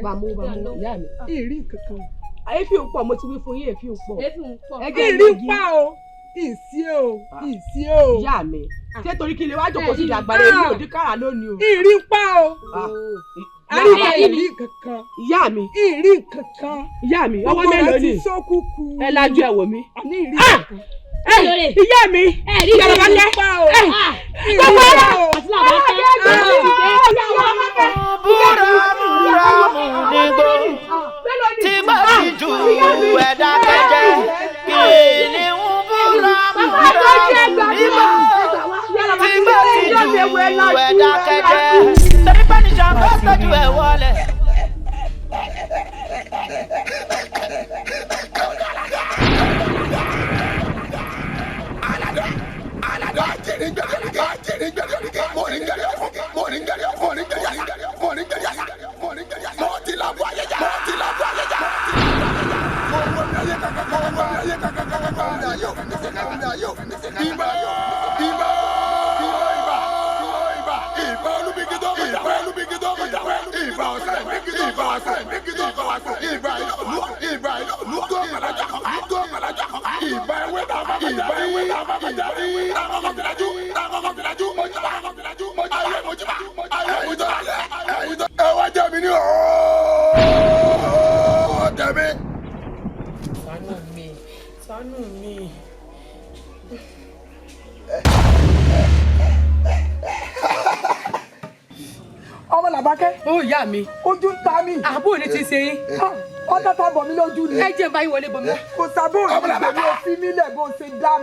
Bàmú ìyá mi. Ìrí kankan. Èéfì ń pọ̀ mo ti wí fún yín èéfì ń pọ̀. Ìrí pa o. Ìsí o. Ìyá mi. Ṣé torí kí lè wá jókòó sí ìdàgbàrẹ́ èmi ò dín kára lónìí o. Ìrí pa o. Àríwá ìrí kankan. Ìyá mi. Ìrí kankan. Ìyá mi. Ọwọ́ mélòó ni? Ẹ lajú ẹ wò mí. Àní ìrí kankan. Ìyá mi. Ìyá bá lẹ́. Gbogbo ara. Tí bá ti ju ẹ̀dá kẹjẹ kí ni ń búra búra nígbà tí bá ti ju ẹ̀dá kẹjẹ tẹ̀mí pẹ́ níjà bá tọ́jú ẹ̀ wọlé. Ṣàánú mi. Ọmọ Làbákẹ́. Ó ìyá mi. Ojú ń ta mi. Àbúrò ní ti ṣe yín. Ọ̀tá ta bọ̀ mí lójú ni. Ẹ jẹ́ báyìí wọlé bọ̀ mí. Kò sábò ní ìgbèmí òfin mílẹ̀ bó ṣe dá mi.